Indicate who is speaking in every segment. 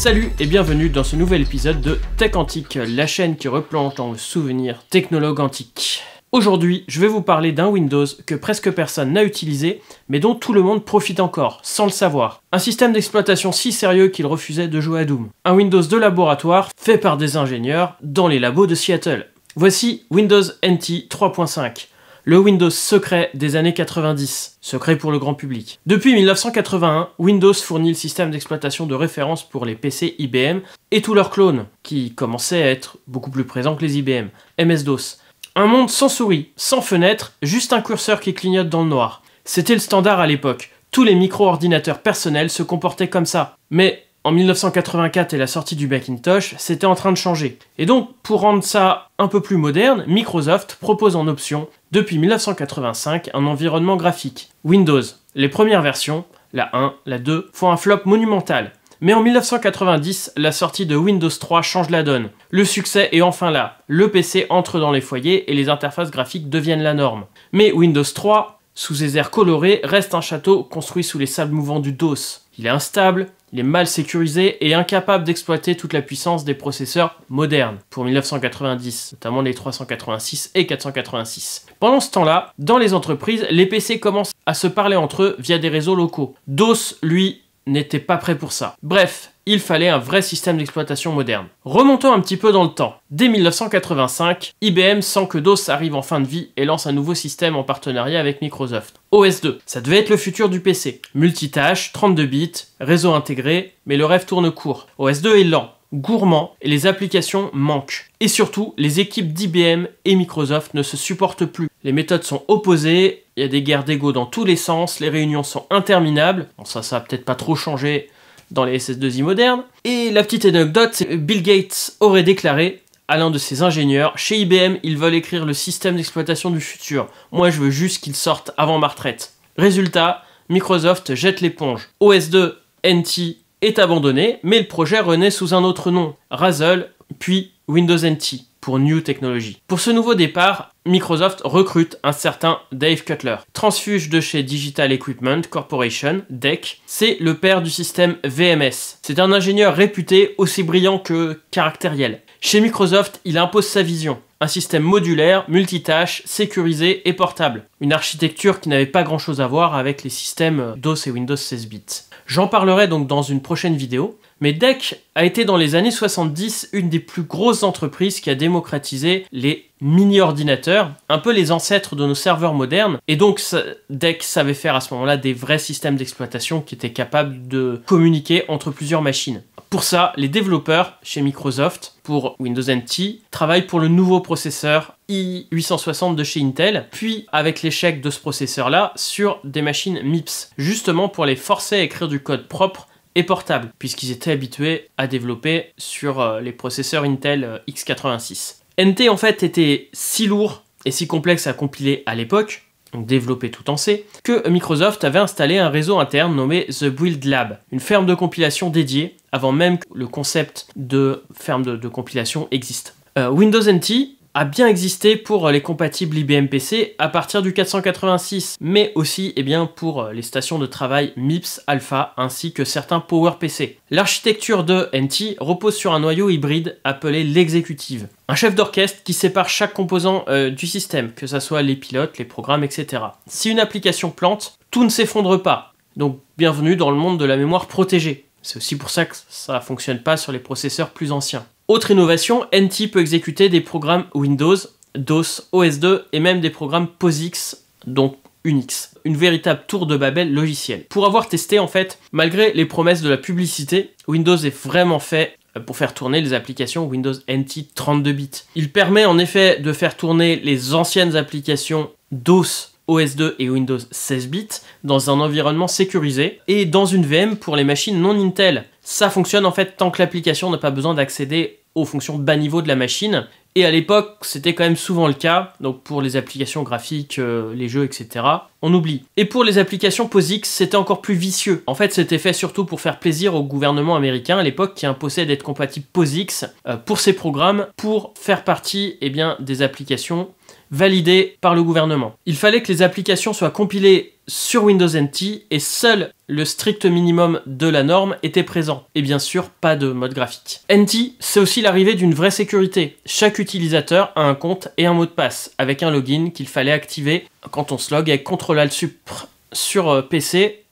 Speaker 1: Salut et bienvenue dans ce nouvel épisode de Tech Antique, la chaîne qui replonge dans le souvenir technologue antique. Aujourd'hui, je vais vous parler d'un Windows que presque personne n'a utilisé, mais dont tout le monde profite encore, sans le savoir. Un système d'exploitation si sérieux qu'il refusait de jouer à Doom. Un Windows de laboratoire fait par des ingénieurs dans les labos de Seattle. Voici Windows NT 3.5. Le Windows secret des années 90, secret pour le grand public. Depuis 1981, Windows fournit le système d'exploitation de référence pour les PC IBM et tous leurs clones, qui commençaient à être beaucoup plus présents que les IBM, MS-DOS. Un monde sans souris, sans fenêtre, juste un curseur qui clignote dans le noir. C'était le standard à l'époque. Tous les micro-ordinateurs personnels se comportaient comme ça. Mais en 1984 et la sortie du Macintosh, c'était en train de changer. Et donc, pour rendre ça un peu plus moderne, Microsoft propose en option, depuis 1985, un environnement graphique. Windows. Les premières versions, la 1, la 2, font un flop monumental. Mais en 1990, la sortie de Windows 3 change la donne. Le succès est enfin là. Le PC entre dans les foyers et les interfaces graphiques deviennent la norme. Mais Windows 3, sous ses airs colorés, reste un château construit sous les sables mouvants du DOS. Il est instable, il est mal sécurisé et incapable d'exploiter toute la puissance des processeurs modernes pour 1990, notamment les 386 et 486. Pendant ce temps-là, dans les entreprises, les PC commencent à se parler entre eux via des réseaux locaux. DOS, lui, n'était pas prêt pour ça. Bref, il fallait un vrai système d'exploitation moderne. Remontons un petit peu dans le temps. Dès 1985, IBM sent que DOS arrive en fin de vie et lance un nouveau système en partenariat avec Microsoft. OS2, ça devait être le futur du PC. Multitâche, 32 bits, réseau intégré, mais le rêve tourne court. OS2 est lent, gourmand et les applications manquent. Et surtout, les équipes d'IBM et Microsoft ne se supportent plus. Les méthodes sont opposées, il y a des guerres d'ego dans tous les sens, les réunions sont interminables. Bon, ça a peut-être pas trop changé dans les SS2I modernes. Et la petite anecdote, c'est que Bill Gates aurait déclaré à l'un de ses ingénieurs, chez IBM, ils veulent écrire le système d'exploitation du futur. Moi, je veux juste qu'il sorte avant ma retraite. Résultat, Microsoft jette l'éponge. OS2 NT est abandonné, mais le projet renaît sous un autre nom, Razel, puis Windows NT, pour New Technology. Pour ce nouveau départ, Microsoft recrute un certain Dave Cutler. Transfuge de chez Digital Equipment Corporation, DEC, c'est le père du système VMS. C'est un ingénieur réputé aussi brillant que caractériel. Chez Microsoft, il impose sa vision. Un système modulaire, multitâche, sécurisé et portable. Une architecture qui n'avait pas grand chose à voir avec les systèmes DOS et Windows 16 bits. J'en parlerai donc dans une prochaine vidéo. Mais DEC a été dans les années 70 une des plus grosses entreprises qui a démocratisé les mini-ordinateurs, un peu les ancêtres de nos serveurs modernes. Et donc DEC savait faire à ce moment-là des vrais systèmes d'exploitation qui étaient capables de communiquer entre plusieurs machines. Pour ça, les développeurs chez Microsoft, pour Windows NT, travaillent pour le nouveau processeur i860 de chez Intel, puis avec l'échec de ce processeur-là, sur des machines MIPS, justement pour les forcer à écrire du code propre et portable, puisqu'ils étaient habitués à développer sur les processeurs Intel x86. NT en fait était si lourd et si complexe à compiler à l'époque, donc développé tout en C, que Microsoft avait installé un réseau interne nommé The Build Lab, une ferme de compilation dédiée, avant même que le concept de ferme de compilation existe. Windows NT a bien existé pour les compatibles IBM PC à partir du 486, mais aussi pour les stations de travail MIPS Alpha ainsi que certains PowerPC. L'architecture de NT repose sur un noyau hybride appelé l'exécutive. Un chef d'orchestre qui sépare chaque composant du système, que ce soit les pilotes, les programmes, etc. Si une application plante, tout ne s'effondre pas. Donc bienvenue dans le monde de la mémoire protégée. C'est aussi pour ça que ça ne fonctionne pas sur les processeurs plus anciens. Autre innovation, NT peut exécuter des programmes Windows, DOS, OS2 et même des programmes POSIX, donc Unix. Une véritable tour de Babel logicielle. Pour avoir testé en fait, malgré les promesses de la publicité, Windows est vraiment fait pour faire tourner les applications Windows NT 32 bits. Il permet en effet de faire tourner les anciennes applications DOS, OS2 et Windows 16 bits dans un environnement sécurisé et dans une VM pour les machines non Intel. Ça fonctionne en fait tant que l'application n'a pas besoin d'accéder aux fonctions bas niveau de la machine. Et à l'époque, c'était quand même souvent le cas, donc pour les applications graphiques, les jeux, etc., on oublie. Et pour les applications POSIX, c'était encore plus vicieux. En fait, c'était fait surtout pour faire plaisir au gouvernement américain à l'époque qui imposait d'être compatible POSIX pour ses programmes, pour faire partie des applications validée par le gouvernement. Il fallait que les applications soient compilées sur Windows NT et seul le strict minimum de la norme était présent. Et bien sûr, pas de mode graphique. NT, c'est aussi l'arrivée d'une vraie sécurité. Chaque utilisateur a un compte et un mot de passe, avec un login qu'il fallait activer quand on se log avec Ctrl-Alt-Sup sur PC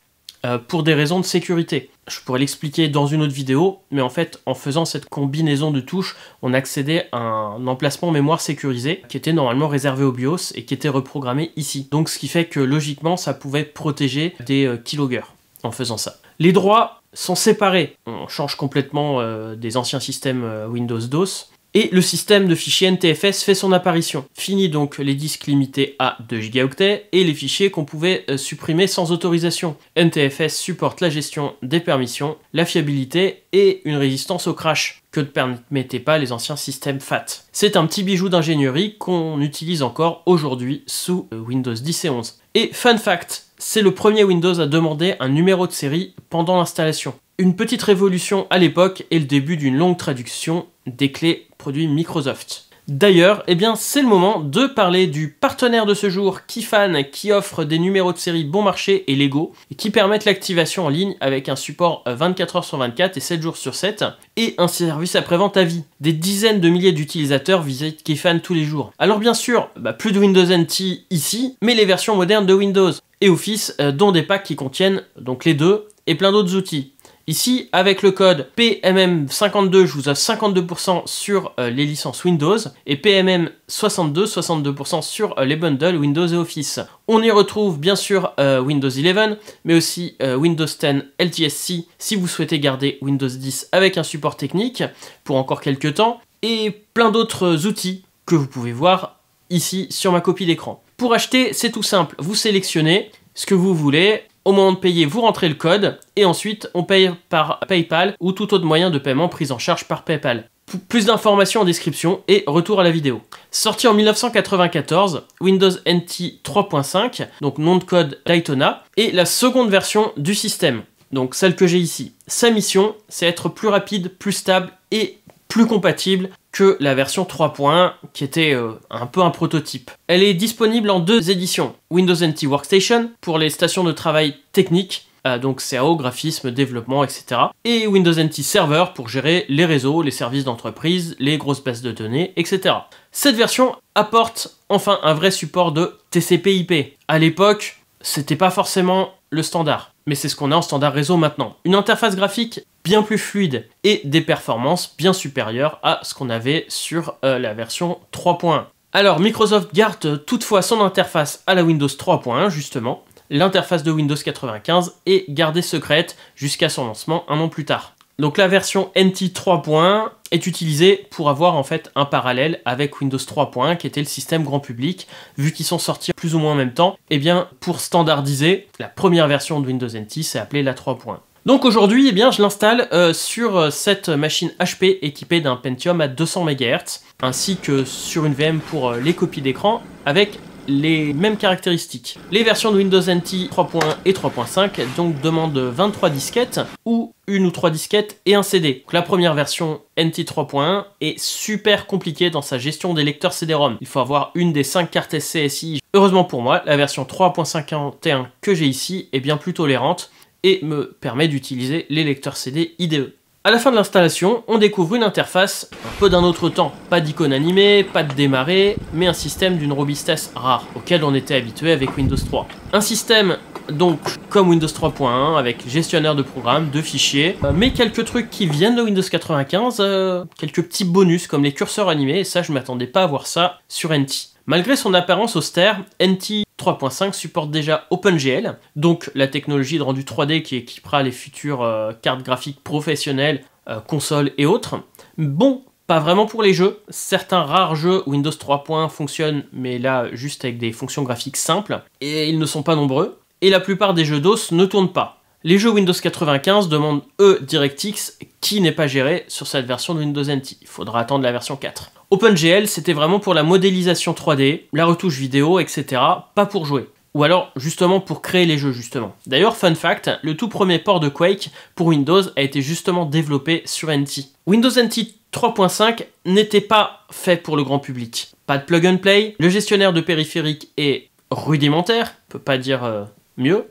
Speaker 1: pour des raisons de sécurité. Je pourrais l'expliquer dans une autre vidéo, mais en fait, en faisant cette combinaison de touches, on accédait à un emplacement mémoire sécurisé qui était normalement réservé au BIOS et qui était reprogrammé ici. Donc ce qui fait que logiquement, ça pouvait protéger des keyloggers en faisant ça. Les droits sont séparés. On change complètement des anciens systèmes Windows DOS. Et le système de fichiers NTFS fait son apparition. Fini donc les disques limités à 2 Go et les fichiers qu'on pouvait supprimer sans autorisation. NTFS supporte la gestion des permissions, la fiabilité et une résistance au crash que ne permettaient pas les anciens systèmes FAT. C'est un petit bijou d'ingénierie qu'on utilise encore aujourd'hui sous Windows 10 et 11. Et fun fact, c'est le premier Windows à demander un numéro de série pendant l'installation. Une petite révolution à l'époque et le début d'une longue traduction des clés produits Microsoft. D'ailleurs, eh bien, c'est le moment de parler du partenaire de ce jour, Keyfan, qui offre des numéros de série bon marché et légaux, et qui permettent l'activation en ligne avec un support 24 h sur 24 et 7 jours sur 7, et un service après-vente à vie. Des dizaines de milliers d'utilisateurs visitent Keyfan tous les jours. Alors bien sûr, plus de Windows NT ici, mais les versions modernes de Windows et Office, dont des packs qui contiennent donc les deux, et plein d'autres outils. Ici, avec le code PMM52, je vous offre 52% sur les licences Windows et PMM62, 62% sur les bundles Windows et Office. On y retrouve bien sûr Windows 11, mais aussi Windows 10 LTSC si vous souhaitez garder Windows 10 avec un support technique pour encore quelques temps, et plein d'autres outils que vous pouvez voir ici sur ma copie d'écran. Pour acheter, c'est tout simple, vous sélectionnez ce que vous voulez. Au moment de payer, vous rentrez le code et ensuite on paye par PayPal ou tout autre moyen de paiement pris en charge par PayPal. Plus d'informations en description et retour à la vidéo. Sorti en 1994, Windows NT 3.5, donc nom de code Daytona, est la seconde version du système, donc celle que j'ai ici. Sa mission, c'est être plus rapide, plus stable et plus compatible que la version 3.1 qui était un peu un prototype. Elle est disponible en 2 éditions. Windows NT Workstation pour les stations de travail techniques, donc CAO, graphisme, développement, etc. Et Windows NT Server pour gérer les réseaux, les services d'entreprise, les grosses bases de données, etc. Cette version apporte enfin un vrai support de TCP/IP. À l'époque, c'était pas forcément le standard, mais c'est ce qu'on a en standard réseau maintenant. Une interface graphique bien plus fluide et des performances bien supérieures à ce qu'on avait sur la version 3.1. Alors Microsoft garde toutefois son interface à la Windows 3.1 justement. L'interface de Windows 95 est gardée secrète jusqu'à son lancement un an plus tard. Donc la version NT 3.1 est utilisée pour avoir en fait un parallèle avec Windows 3.1 qui était le système grand public. Vu qu'ils sont sortis plus ou moins en même temps, eh bien pour standardiser, la première version de Windows NT s'est appelée la 3.1. Donc aujourd'hui, eh bien, je l'installe sur cette machine HP équipée d'un Pentium à 200 MHz, ainsi que sur une VM pour les copies d'écran avec les mêmes caractéristiques. Les versions de Windows NT 3.1 et 3.5 donc demandent 23 disquettes ou 1 ou 3 disquettes et un CD. Donc, la première version NT 3.1 est super compliquée dans sa gestion des lecteurs CD-ROM. Il faut avoir une des 5 cartes SCSI. Heureusement pour moi, la version 3.51 que j'ai ici est bien plus tolérante et me permet d'utiliser les lecteurs CD IDE. À la fin de l'installation, on découvre une interface un peu d'un autre temps. Pas d'icône animée, pas de démarrer, mais un système d'une robustesse rare, auquel on était habitué avec Windows 3. Un système donc comme Windows 3.1 avec gestionnaire de programmes, de fichiers, mais quelques trucs qui viennent de Windows 95, quelques petits bonus comme les curseurs animés, et ça je m'attendais pas à voir ça sur NT. Malgré son apparence austère, NT 3.5 supporte déjà OpenGL, donc la technologie de rendu 3D qui équipera les futures cartes graphiques professionnelles, consoles et autres. Bon, pas vraiment pour les jeux. Certains rares jeux Windows 3.1 fonctionnent, mais là juste avec des fonctions graphiques simples, et ils ne sont pas nombreux. Et la plupart des jeux DOS ne tournent pas. Les jeux Windows 95 demandent DirectX, qui n'est pas géré sur cette version de Windows NT. Il faudra attendre la version 4. OpenGL, c'était vraiment pour la modélisation 3D, la retouche vidéo, etc. Pas pour jouer. Ou alors, justement, pour créer les jeux, justement. D'ailleurs, fun fact, le tout premier port de Quake pour Windows a été justement développé sur NT. Windows NT 3.5 n'était pas fait pour le grand public. pas de plug and play, le gestionnaire de périphériques est rudimentaire, on peut pas dire mieux,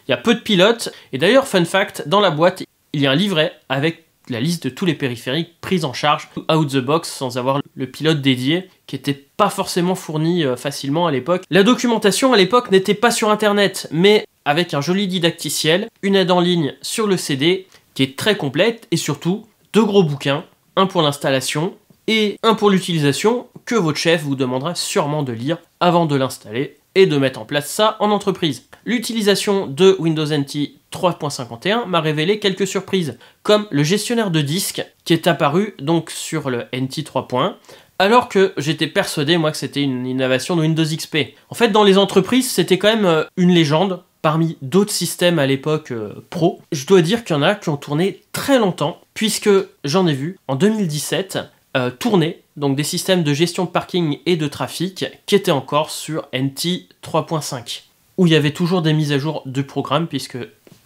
Speaker 1: il y a peu de pilotes, et d'ailleurs, fun fact, dans la boîte, il y a un livret avec la liste de tous les périphériques pris en charge out the box sans avoir le pilote dédié qui n'était pas forcément fourni facilement à l'époque. La documentation à l'époque n'était pas sur internet mais avec un joli didacticiel, une aide en ligne sur le CD qui est très complète et surtout 2 gros bouquins, un pour l'installation et un pour l'utilisation que votre chef vous demandera sûrement de lire avant de l'installer et de mettre en place ça en entreprise. L'utilisation de Windows NT 3.51 m'a révélé quelques surprises, comme le gestionnaire de disques qui est apparu donc sur le NT 3.1, alors que j'étais persuadé moi que c'était une innovation de Windows XP. En fait, dans les entreprises, c'était quand même une légende, parmi d'autres systèmes à l'époque pro. Je dois dire qu'il y en a qui ont tourné très longtemps, puisque j'en ai vu en 2017 tourner donc des systèmes de gestion de parking et de trafic qui étaient encore sur NT 3.5, où il y avait toujours des mises à jour de programme, puisque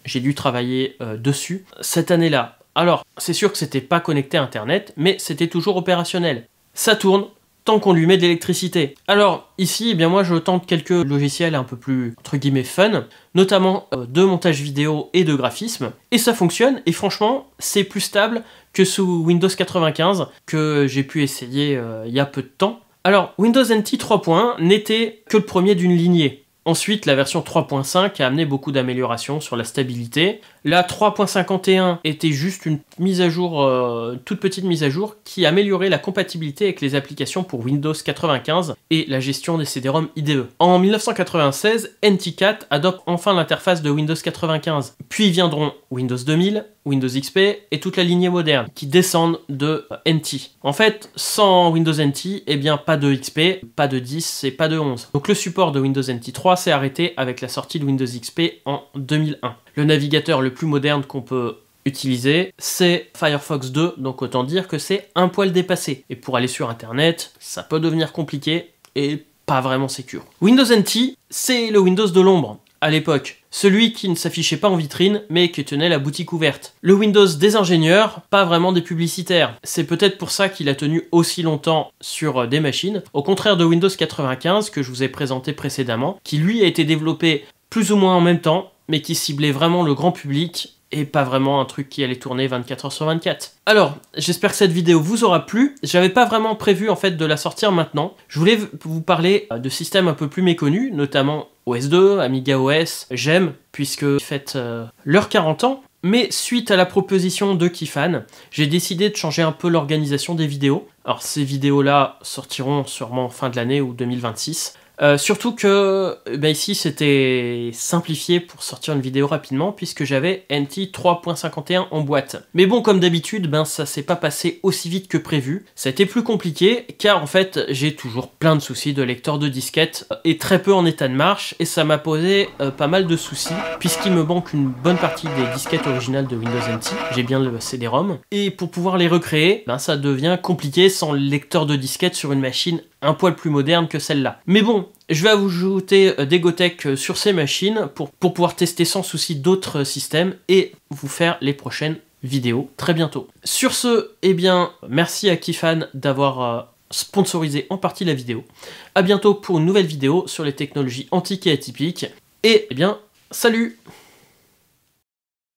Speaker 1: j'ai dû travailler dessus cette année-là. Alors, c'est sûr que c'était pas connecté à Internet, mais c'était toujours opérationnel. Ça tourne tant qu'on lui met de l'électricité. Alors, ici, eh bien moi, je tente quelques logiciels un peu plus, entre guillemets, fun, notamment de montage vidéo et de graphisme, et ça fonctionne, et franchement, c'est plus stable que sous Windows 95, que j'ai pu essayer il y a peu de temps. Alors, Windows NT 3.1 n'était que le premier d'une lignée. Ensuite, la version 3.5 a amené beaucoup d'améliorations sur la stabilité. La 3.51 était juste une mise à jour, toute petite mise à jour, qui améliorait la compatibilité avec les applications pour Windows 95 et la gestion des CD-ROM IDE. En 1996, NT4 adopte enfin l'interface de Windows 95. Puis viendront Windows 2000, Windows XP et toute la lignée moderne qui descendent de NT. En fait, sans Windows NT, eh bien pas de XP, pas de 10 et pas de 11. Donc le support de Windows NT 3 s'est arrêté avec la sortie de Windows XP en 2001. Le navigateur le plus moderne qu'on peut utiliser, c'est Firefox 2, donc autant dire que c'est un poil dépassé. Et pour aller sur Internet, ça peut devenir compliqué et pas vraiment sécure. Windows NT, c'est le Windows de l'ombre à l'époque. Celui qui ne s'affichait pas en vitrine, mais qui tenait la boutique ouverte. Le Windows des ingénieurs, pas vraiment des publicitaires. C'est peut-être pour ça qu'il a tenu aussi longtemps sur des machines, au contraire de Windows 95 que je vous ai présenté précédemment, qui lui a été développé plus ou moins en même temps, mais qui ciblait vraiment le grand public, et pas vraiment un truc qui allait tourner 24 heures sur 24. Alors, j'espère que cette vidéo vous aura plu. J'avais pas vraiment prévu en fait de la sortir maintenant. Je voulais vous parler de systèmes un peu plus méconnus, notamment OS2, Amiga OS, j'aime, puisque ils fêtent leurs 40 ans. Mais suite à la proposition de Kifan, j'ai décidé de changer un peu l'organisation des vidéos. Alors ces vidéos-là sortiront sûrement fin de l'année ou 2026. Surtout que ici c'était simplifié pour sortir une vidéo rapidement puisque j'avais NT 3.51 en boîte. Mais bon, comme d'habitude, ça s'est pas passé aussi vite que prévu. Ça a été plus compliqué car en fait j'ai toujours plein de soucis de lecteur de disquette et très peu en état de marche, et ça m'a posé pas mal de soucis puisqu'il me manque une bonne partie des disquettes originales de Windows NT. J'ai bien le CD-ROM et pour pouvoir les recréer, ça devient compliqué sans le lecteur de disquette sur une machine un poil plus moderne que celle-là. Mais bon, je vais ajouter des Gotek sur ces machines pour pouvoir tester sans souci d'autres systèmes et vous faire les prochaines vidéos très bientôt. Sur ce, merci à Kifan d'avoir sponsorisé en partie la vidéo. À bientôt pour une nouvelle vidéo sur les technologies antiques et atypiques. Et salut!